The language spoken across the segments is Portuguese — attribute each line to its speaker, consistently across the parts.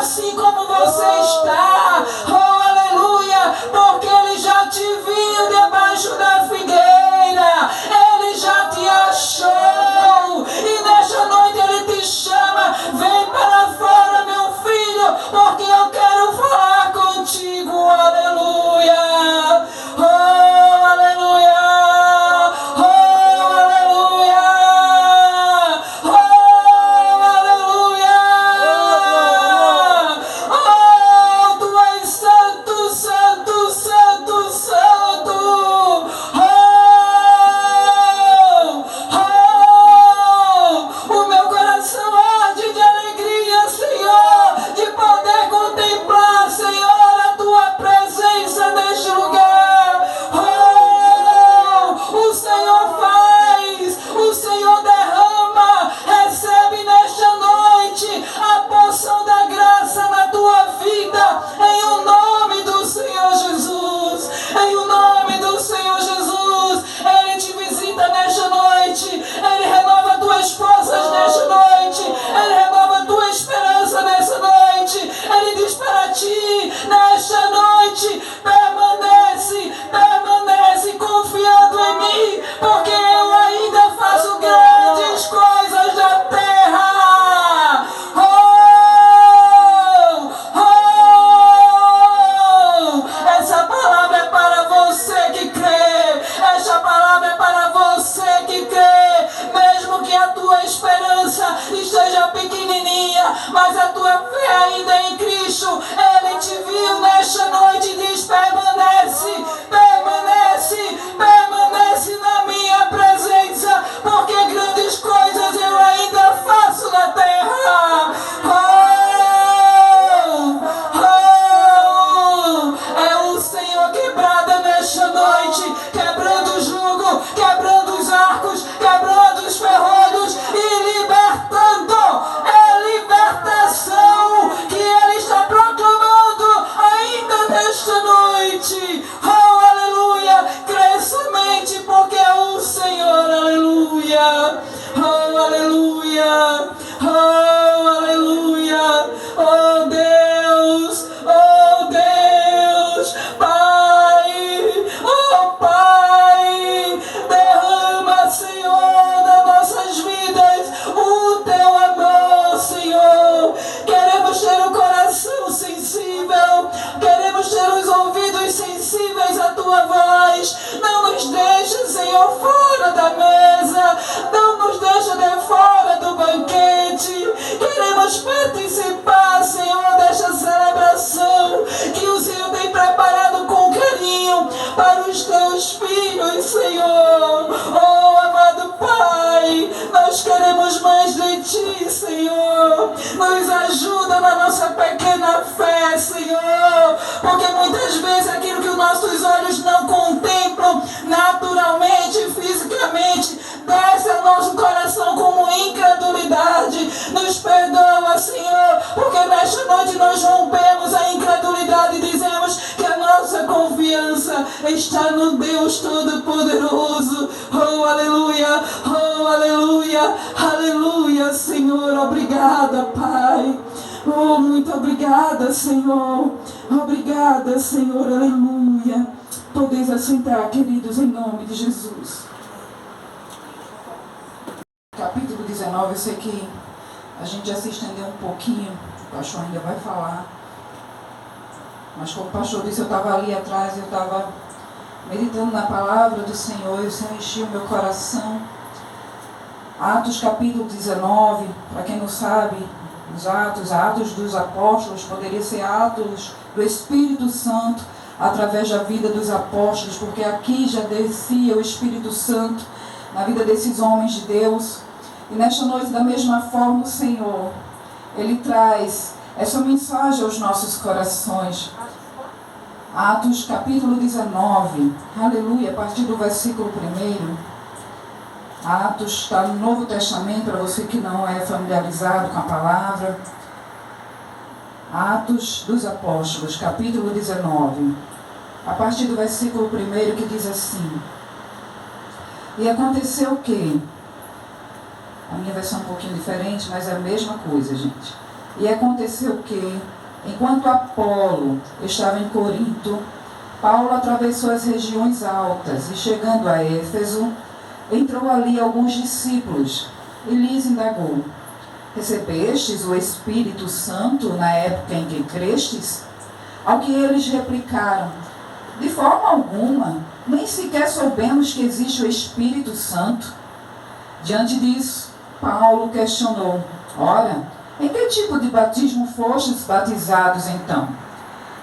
Speaker 1: assim como você está. Oh, aleluia, porque Ele já te viu debaixo da figueira, Ele já te achou, e nesta noite Ele te chama: vem para fora, meu filho, porque eu quero falar contigo. Aleluia, oh, aleluia, oh, aleluia, oh, aleluia, oh, tu és santo, santo, santo, santo, o meu coração arde de alegria, Senhor, de poder contemplar, Senhor, a tua presença neste lugar. O Senhor faz, o Senhor derrama, recebe nesta noite a porção da graça na tua vida, em o nome do Senhor Jesus, em o nome do Senhor Jesus. Ele te visita nesta noite, Ele renova tuas forças nesta noite, Ele renova tua esperança nesta noite. Ele diz para ti nesta noite: permanece, permanece confiando em mim, porque eu ainda faço grandes coisas na terra. Essa palavra é para você que crê, essa palavra é para você que crê, mesmo que a tua esperança esteja pequenininha, mas a tua fé ainda é em Cristo. Ele te viu nesta noite e diz: permanece, permanece, permanece na minha presença, porque grandes coisas eu ainda faço na terra. É o Senhor quebrada nesta noite, quebrando o jugo, quebrando os arcos, quebrando os ferrolhos e libertando. É libertação que Ele está proclamando ainda nesta noite. Oh, aleluia, crê somente, porque é o Senhor. Aleluia, oh, aleluia, oh, aleluia, oh Deus, oh Deus, Pai, oh Pai, derrama, Senhor, nas nossas vidas o teu amor, Senhor. Queremos ter um coração sensível, queremos ter os ouvidos sensíveis à tua voz. Não nos deixa, Senhor, fora da mesa, não nos deixa de fora do banquete. Queremos participar, Senhor, desta celebração que o Senhor tem preparado com carinho para os teus filhos, Senhor. Oh, amado Pai, nós queremos mais de ti, Senhor. Nos ajuda na nossa pequena fé, Senhor, porque muitas vezes aquilo que os nossos olhos não contemplam naturalmente, fisicamente, desce ao nosso coração como incredulidade. Nos perdoa, Senhor, porque nesta noite nós rompemos a incredulidade e dizemos que a nossa confiança está no Deus Todo-Poderoso. Oh, aleluia, oh, aleluia, aleluia, Senhor. Obrigada, Pai. Oh, muito obrigada, Senhor. Obrigada, Senhor, aleluia. Podeis assentar, queridos, em nome de Jesus. Capítulo 19, eu sei que a gente já se estendeu um pouquinho, o pastor ainda vai falar, mas como o pastor disse, eu estava ali atrás, eu estava meditando na palavra do Senhor, e o Senhor encheu o meu coração. Atos capítulo 19, para quem não sabe, os Atos dos Apóstolos, poderia ser Atos do Espírito Santo, através da vida dos apóstolos, porque aqui já descia o Espírito Santo na vida desses homens de Deus. E nesta noite, da mesma forma, o Senhor, Ele traz essa mensagem aos nossos corações. Atos capítulo 19, aleluia, a partir do versículo 1. Atos está no Novo Testamento, para você que não é familiarizado com a palavra. Atos dos Apóstolos, capítulo 19, a partir do versículo 1, que diz assim: e aconteceu que, a minha versão é um pouquinho diferente, mas é a mesma coisa, gente.
Speaker 2: E aconteceu que, enquanto Apolo estava em Corinto, Paulo atravessou as regiões altas e, chegando a Éfeso, entrou ali alguns discípulos e lhes indagou: recebestes o Espírito Santo na época em que crestes? Ao que eles replicaram: de forma alguma, nem sequer soubemos que existe o Espírito Santo. Diante disso, Paulo questionou: ora, em que tipo de batismo fostes batizados então?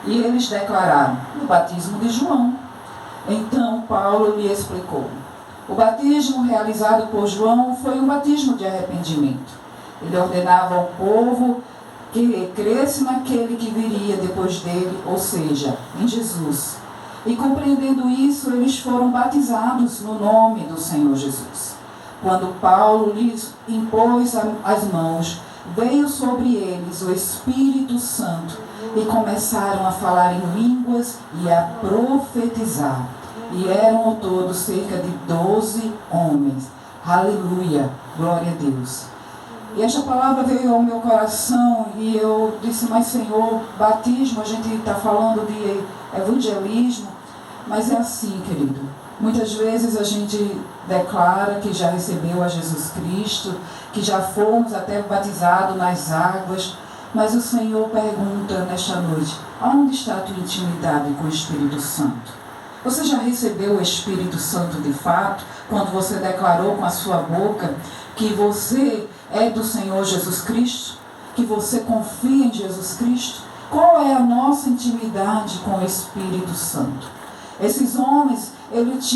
Speaker 2: E eles declararam: no batismo de João. Então Paulo lhe explicou: o batismo realizado por João foi um batismo de arrependimento. Ele ordenava ao povo que cresce naquele que viria depois dele, ou seja, em Jesus. E compreendendo isso, eles foram batizados no nome do Senhor Jesus. Quando Paulo lhes impôs as mãos, veio sobre eles o Espírito Santo e começaram a falar em línguas e a profetizar. E eram ao todo cerca de 12 homens. Aleluia, glória a Deus. E esta palavra veio ao meu coração e eu disse: mas Senhor, batismo, a gente está falando de evangelismo, mas é assim, querido. Muitas vezes a gente declara que já recebeu a Jesus Cristo, que já fomos até batizados nas águas, mas o Senhor pergunta nesta noite: aonde está a tua intimidade com o Espírito Santo? Você já recebeu o Espírito Santo de fato, quando você declarou com a sua boca que você é do Senhor Jesus Cristo? Que você confia em Jesus Cristo? Qual é a nossa intimidade com o Espírito Santo? Esses homens, eles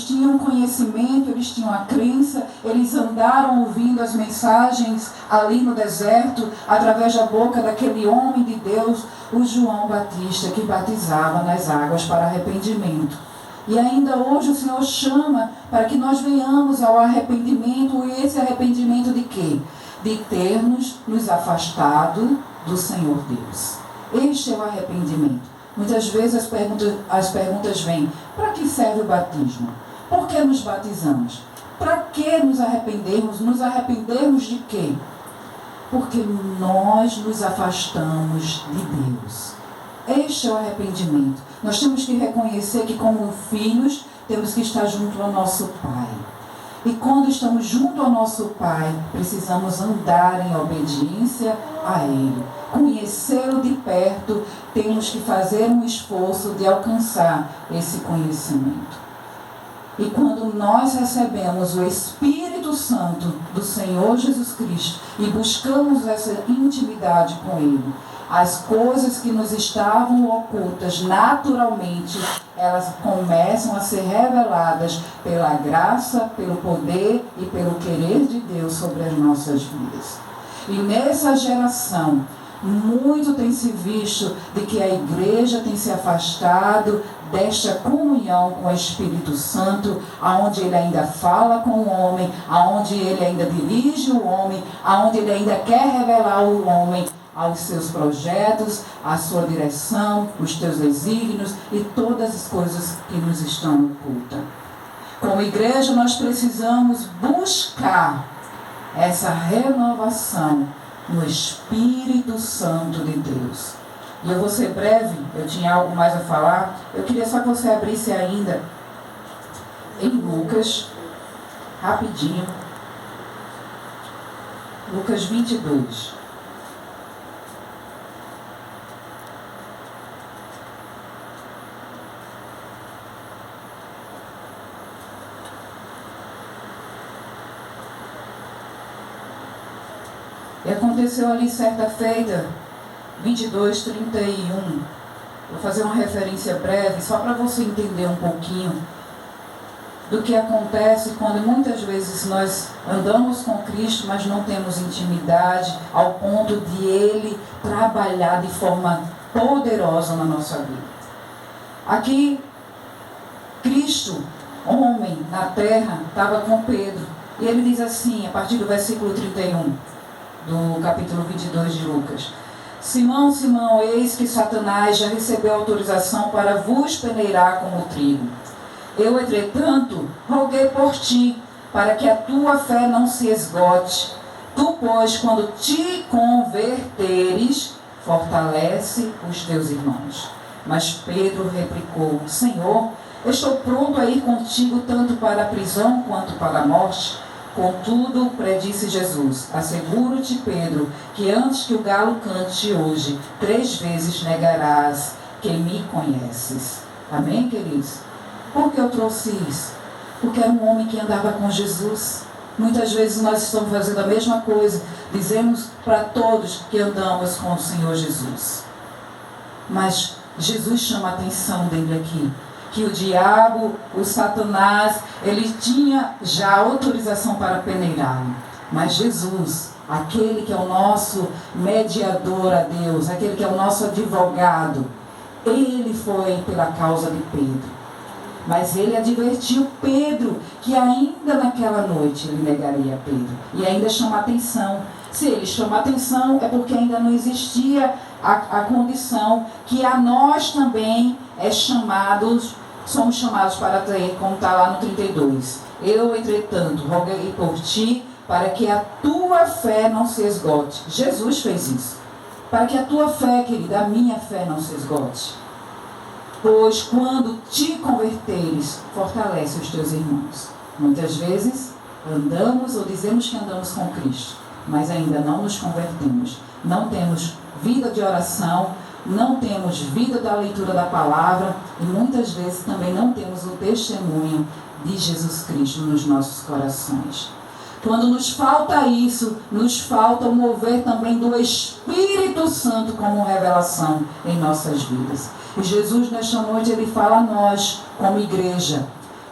Speaker 2: tinham conhecimento, eles tinham a crença, eles andaram ouvindo as mensagens ali no deserto, através da boca daquele homem de Deus, o João Batista, que batizava nas águas para arrependimento. E ainda hoje o Senhor chama para que nós venhamos ao arrependimento. E esse arrependimento de quê? De termos nos afastado do Senhor Deus. Este é o arrependimento. Muitas vezes as perguntas vêm: para que serve o batismo? Por que nos batizamos? Para que nos arrependermos? Nos arrependermos de quê? Porque nós nos afastamos de Deus. Este é o arrependimento. Nós temos que reconhecer que, como filhos, temos que estar junto ao nosso Pai. E quando estamos junto ao nosso Pai, precisamos andar em obediência a Ele. Conhecê-lo de perto, temos que fazer um esforço de alcançar esse conhecimento. E quando nós recebemos o Espírito Santo do Senhor Jesus Cristo e buscamos essa intimidade com Ele, as coisas que nos estavam ocultas naturalmente, elas começam a ser reveladas pela graça, pelo poder e pelo querer de Deus sobre as nossas vidas. E nessa geração, muito tem se visto de que a igreja tem se afastado desta comunhão com o Espírito Santo, aonde ele ainda fala com o homem, aonde ele ainda dirige o homem, aonde ele ainda quer revelar o homem aos seus projetos, à sua direção, os teus desígnios e todas as coisas que nos estão ocultas. Como igreja, nós precisamos buscar essa renovação no Espírito Santo de Deus. E eu vou ser breve, eu tinha algo mais a falar. Eu queria só que você abrisse ainda em Lucas, rapidinho. Lucas 22. E aconteceu ali certa feita, 22, 31. Vou fazer uma referência breve, só para você entender um pouquinho do que acontece quando muitas vezes nós andamos com Cristo, mas não temos intimidade ao ponto de Ele trabalhar de forma poderosa na nossa vida. Aqui, Cristo, homem na terra, estava com Pedro. E ele diz assim, a partir do versículo 31. Do capítulo 22 de Lucas: Simão, Simão, eis que Satanás já recebeu autorização para vos peneirar como trigo. Eu, entretanto, roguei por ti, para que a tua fé não se esgote, Tu, pois, quando te converteres, fortalece os teus irmãos. Mas Pedro replicou: Senhor, estou pronto a ir contigo tanto para a prisão quanto para a morte. Contudo, predisse Jesus: asseguro-te, Pedro, que antes que o galo cante hoje, 3 vezes negarás que me conheces. Amém, queridos? Por que eu trouxe isso? Porque era um homem que andava com Jesus. Muitas vezes nós estamos fazendo a mesma coisa. Dizemos para todos que andamos com o Senhor Jesus. Mas Jesus chama a atenção dele aqui. Que o diabo, o Satanás, ele tinha já autorização para peneirá-lo. Mas Jesus, aquele que é o nosso mediador a Deus, aquele que é o nosso advogado, ele foi pela causa de Pedro. Mas ele advertiu Pedro que ainda naquela noite ele negaria Pedro. E ainda chama atenção. Se ele chama atenção é porque ainda não existia a condição que a nós também somos chamados para ter, como está lá no 32. Eu, entretanto, roguei por ti para que a tua fé não se esgote. Jesus fez isso. Para que a tua fé, querida, a minha fé não se esgote. Pois quando te converteres, fortalece os teus irmãos. Muitas vezes andamos ou dizemos que andamos com Cristo, mas ainda não nos convertemos. Não temos vida de oração, não temos vida da leitura da palavra e muitas vezes também não temos o testemunho de Jesus Cristo nos nossos corações. Quando nos falta isso, nos falta o mover também do Espírito Santo como revelação em nossas vidas. E Jesus, nesta noite, ele fala a nós, como igreja: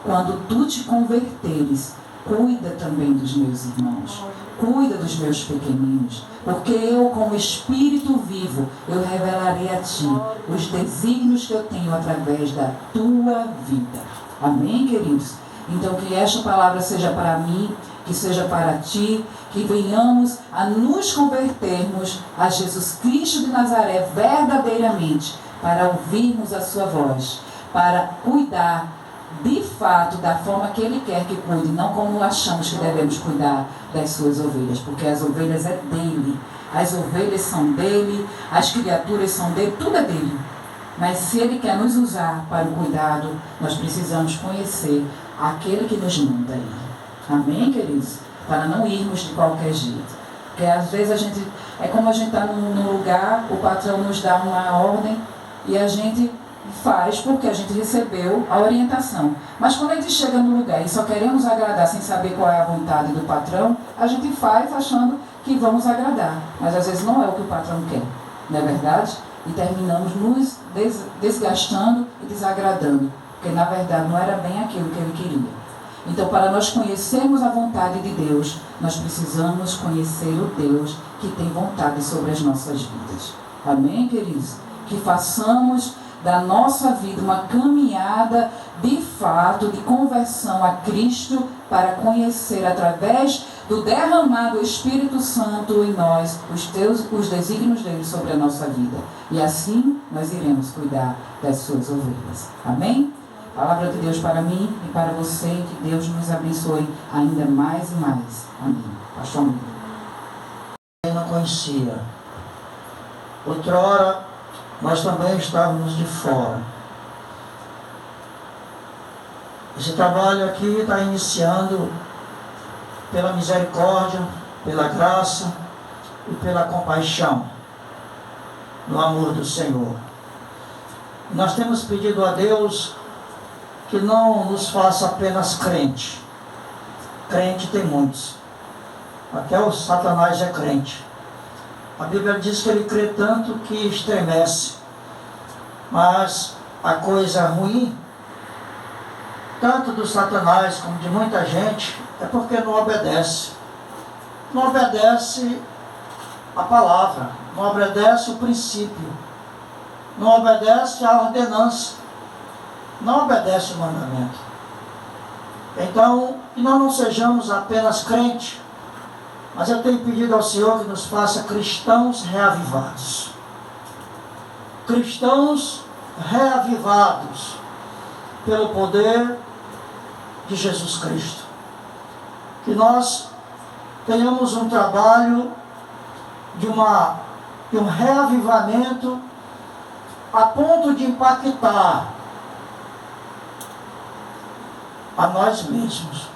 Speaker 2: quando tu te converteres, cuida também dos meus irmãos, cuida dos meus pequeninos, porque eu, como Espírito vivo, eu revelarei a ti os desígnios que eu tenho através da tua vida. Amém, queridos? Então, que esta palavra seja para mim, que seja para ti, que venhamos a nos convertermos a Jesus Cristo de Nazaré verdadeiramente, para ouvirmos a sua voz, para cuidar de fato da forma que Ele quer que cuide, não como achamos que devemos cuidar das suas ovelhas, porque as ovelhas é dele, as ovelhas são dele, as criaturas são dele, tudo é dele. Mas se Ele quer nos usar para o cuidado, nós precisamos conhecer aquele que nos manda aí. Amém, queridos? Para não irmos de qualquer jeito. Porque às vezes é como a gente está num lugar, o patrão nos dá uma ordem e a gente faz porque a gente recebeu a orientação. Mas quando a gente chega no lugar e só queremos agradar sem saber qual é a vontade do patrão, a gente faz achando que vamos agradar. Mas às vezes não é o que o patrão quer, não é verdade? E terminamos nos desgastando e desagradando, porque na verdade não era bem aquilo que Ele queria. Então, para nós conhecermos a vontade de Deus, nós precisamos conhecer o Deus que tem vontade sobre as nossas vidas. Amém, queridos? Que façamos da nossa vida uma caminhada de fato, de conversão a Cristo, para conhecer através do derramado Espírito Santo em nós os desígnios dele sobre a nossa vida. E assim nós iremos cuidar das suas ovelhas. Amém? Palavra de Deus para mim e para você, que Deus nos abençoe ainda mais e mais. Amém. Pastor Miguel.
Speaker 3: Eu não conhecia. Outrora, nós também estávamos de fora. Esse trabalho aqui está iniciando pela misericórdia, pela graça e pela compaixão, no amor do Senhor. Nós temos pedido a Deus que não nos faça apenas crente. Crente tem muitos. Até o Satanás é crente. A Bíblia diz que ele crê tanto que estremece. Mas a coisa ruim, tanto do Satanás como de muita gente, é porque não obedece. Não obedece a palavra, não obedece o princípio, não obedece a ordenança, não obedece o mandamento. Então, que nós não sejamos apenas crentes, mas eu tenho pedido ao Senhor que nos faça cristãos reavivados. Cristãos reavivados pelo poder de Jesus Cristo. Que nós tenhamos um trabalho de um reavivamento a ponto de impactar a nós mesmos,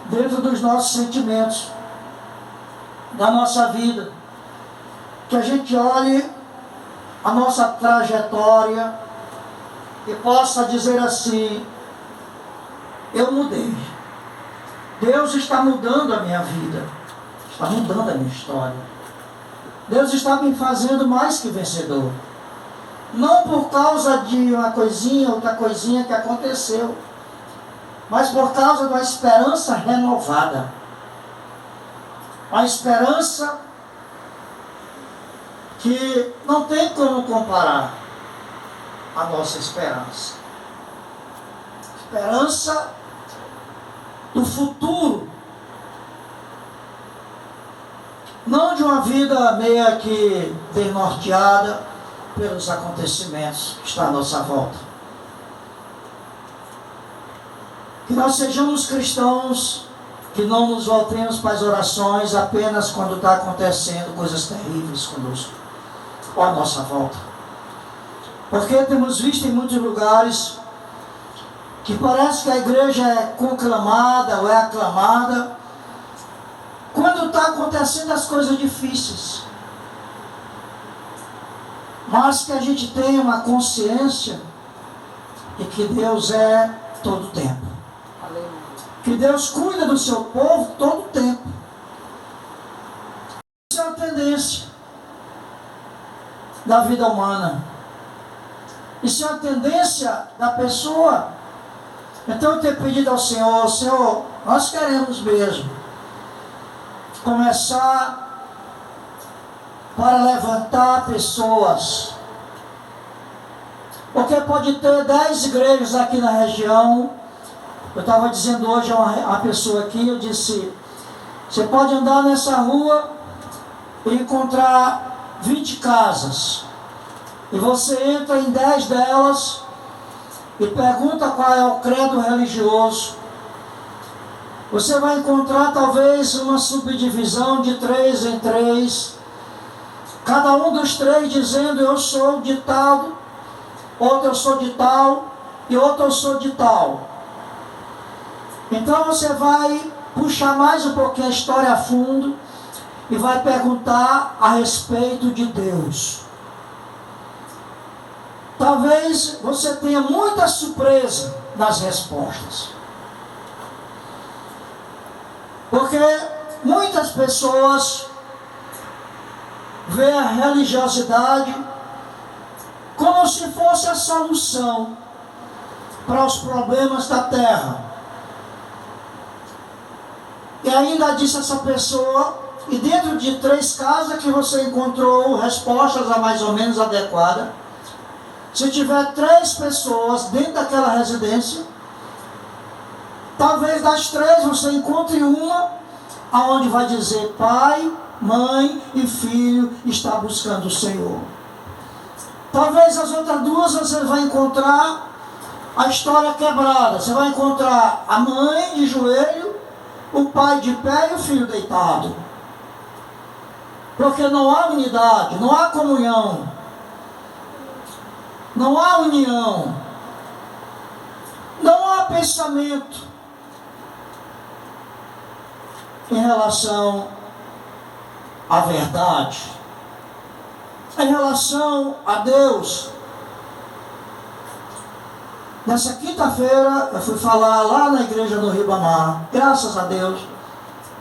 Speaker 3: dentro dos nossos sentimentos, da nossa vida, que a gente olhe a nossa trajetória e possa dizer assim: eu mudei. Deus está mudando a minha vida, está mudando a minha história. Deus está me fazendo mais que vencedor. Não por causa de uma coisinha, outra coisinha que aconteceu, mas por causa de uma esperança renovada. A esperança que não tem como comparar a nossa esperança. Esperança do futuro. Não de uma vida meio que desnorteada pelos acontecimentos que estão à nossa volta. Que nós sejamos cristãos, que não nos voltemos para as orações apenas quando está acontecendo coisas terríveis conosco ou à nossa volta. Porque temos visto em muitos lugares que parece que a igreja é conclamada ou é aclamada quando está acontecendo as coisas difíceis. Mas que a gente tenha uma consciência de que Deus é todo o tempo. Que Deus cuida do seu povo todo o tempo. Isso é uma tendência da vida humana. Isso é uma tendência da pessoa. Então eu tenho pedido ao Senhor: Senhor, nós queremos mesmo começar para levantar pessoas. Porque pode ter 10 igrejas aqui na região. Eu estava dizendo hoje a uma pessoa aqui, eu disse: você pode andar nessa rua e encontrar 20 casas. E você entra em 10 delas e pergunta qual é o credo religioso. Você vai encontrar talvez uma subdivisão de 3 em 3. Cada um dos 3 dizendo: eu sou de tal, outro eu sou de tal e outro eu sou de tal. Então você vai puxar mais um pouquinho a história a fundo e vai perguntar a respeito de Deus. Talvez você tenha muita surpresa nas respostas. Porque muitas pessoas veem a religiosidade como se fosse a solução para os problemas da terra. E ainda disse essa pessoa, e dentro de 3 casas que você encontrou respostas a mais ou menos adequadas, se tiver 3 pessoas dentro daquela residência, talvez das 3 você encontre uma aonde vai dizer: pai, mãe e filho está buscando o Senhor. Talvez as outras 2 você vai encontrar a história quebrada. Você vai encontrar a mãe de joelho, o pai de pé e o filho deitado. Porque não há unidade, não há comunhão, não há união, não há pensamento em relação à verdade, em relação a Deus. Nessa quinta-feira eu fui falar lá na igreja do Ribamar, graças a Deus,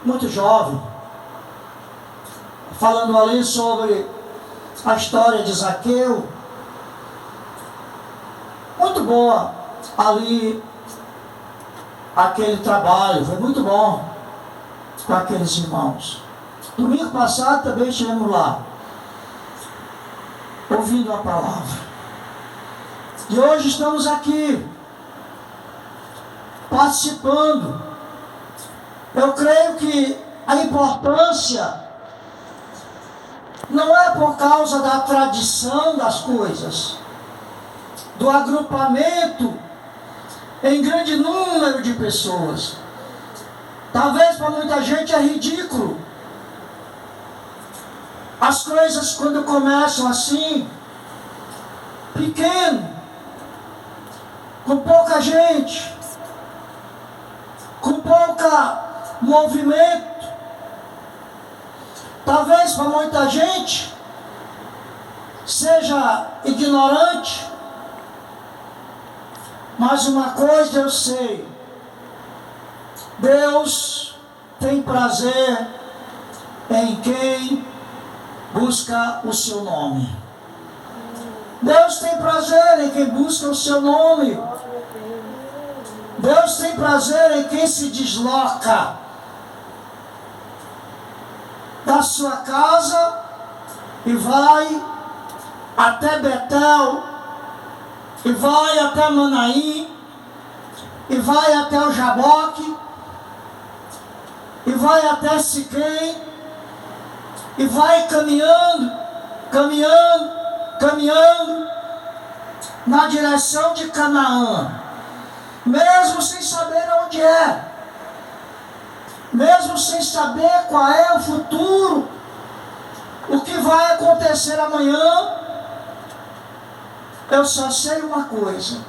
Speaker 3: muito jovem, falando ali sobre a história de Zaqueu. Muito boa ali aquele trabalho, foi muito bom com aqueles irmãos. Domingo passado também estivemos lá, ouvindo a palavra. E hoje estamos aqui, participando. Eu creio que a importância não é por causa da tradição das coisas, do agrupamento em grande número de pessoas, Talvez para muita gente é ridículo. As coisas quando começam assim, pequeno, com pouca gente, com pouca movimento. Talvez para muita gente seja ignorante, mas uma coisa eu sei: Deus tem prazer em quem busca o seu nome. Deus tem prazer em quem busca o seu nome. Deus tem prazer em quem se desloca da sua casa e vai até Betel, e vai até Manaim, e vai até o Jaboque, e vai até Siquém, e vai caminhando na direção de Canaã, mesmo sem saber onde é, mesmo sem saber qual é o futuro, o que vai acontecer amanhã. Eu só sei uma coisa: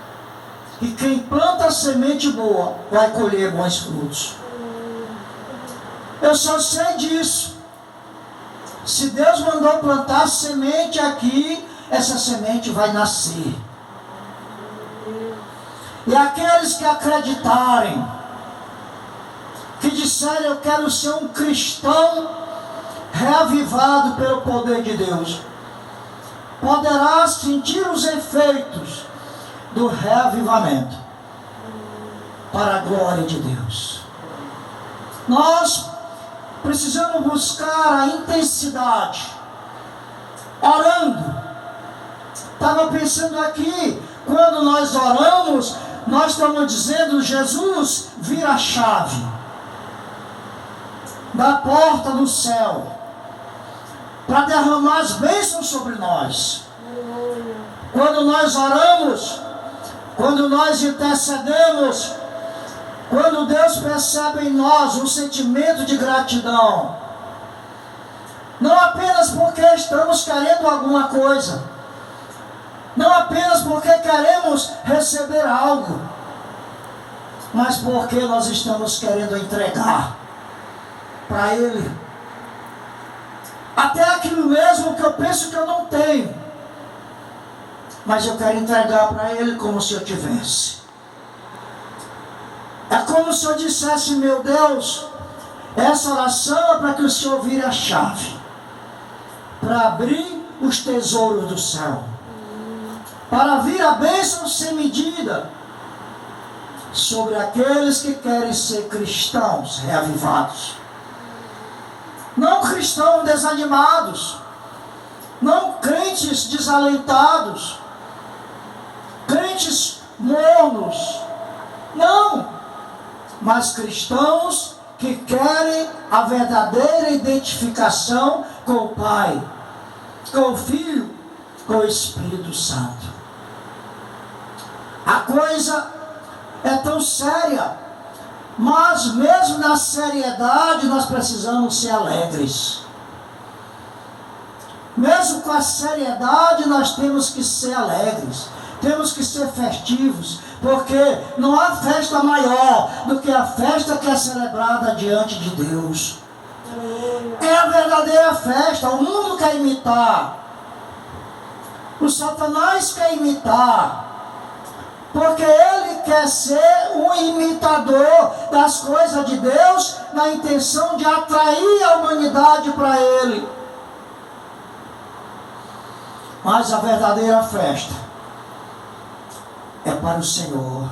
Speaker 3: que quem planta semente boa vai colher bons frutos. Eu só sei disso. Se Deus mandou plantar semente aqui, essa semente vai nascer. E aqueles que acreditarem, que disserem: eu quero ser um cristão reavivado pelo poder de Deus, poderá sentir os efeitos do reavivamento para a glória de Deus. Nós precisamos buscar a intensidade, orando. Estava pensando aqui, quando nós oramos, nós estamos dizendo: Jesus, vira a chave da porta do céu, para derramar as bênçãos sobre nós. Quando nós oramos, quando nós intercedemos, quando Deus percebe em nós um sentimento de gratidão, não apenas porque estamos querendo alguma coisa, não apenas porque queremos receber algo, mas porque nós estamos querendo entregar para Ele até aquilo mesmo que eu penso que eu não tenho, mas eu quero entregar para Ele como se eu tivesse. É como se eu dissesse: meu Deus, essa oração é para que o Senhor vire a chave, para abrir os tesouros do céu, para vir a bênção sem medida sobre aqueles que querem ser cristãos reavivados. Não cristãos desanimados, não crentes desalentados, crentes mornos, não, mas cristãos que querem a verdadeira identificação com o Pai, com o Filho, com o Espírito Santo. A coisa é tão séria, mas mesmo na seriedade nós precisamos ser alegres. Mesmo com a seriedade nós temos que ser alegres, temos que ser festivos, porque não há festa maior do que a festa que é celebrada diante de Deus. É a verdadeira festa. O mundo quer imitar, o Satanás quer imitar, porque ele quer ser um imitador das coisas de Deus, na intenção de atrair a humanidade para ele. Mas a verdadeira festa é para o Senhor.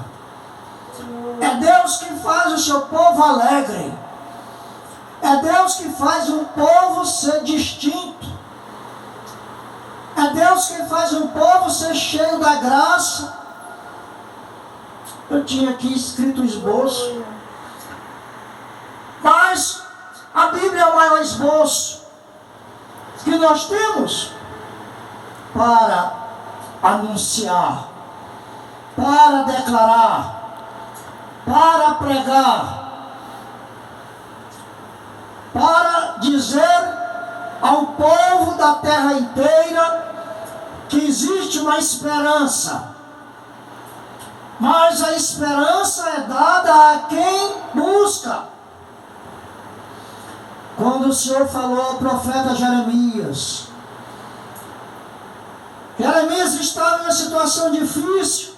Speaker 3: É Deus que faz o seu povo alegre. É Deus que faz um povo ser distinto. É Deus que faz um povo ser cheio da graça. Eu tinha aqui escrito o esboço, mas a Bíblia é o maior esboço que nós temos para anunciar, para declarar, para pregar para dizer ao povo da terra inteira que existe uma esperança. Mas a esperança é dada a quem busca. Quando o Senhor falou ao profeta Jeremias, Jeremias estava em uma situação difícil.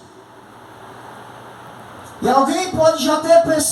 Speaker 3: E alguém pode já ter percebido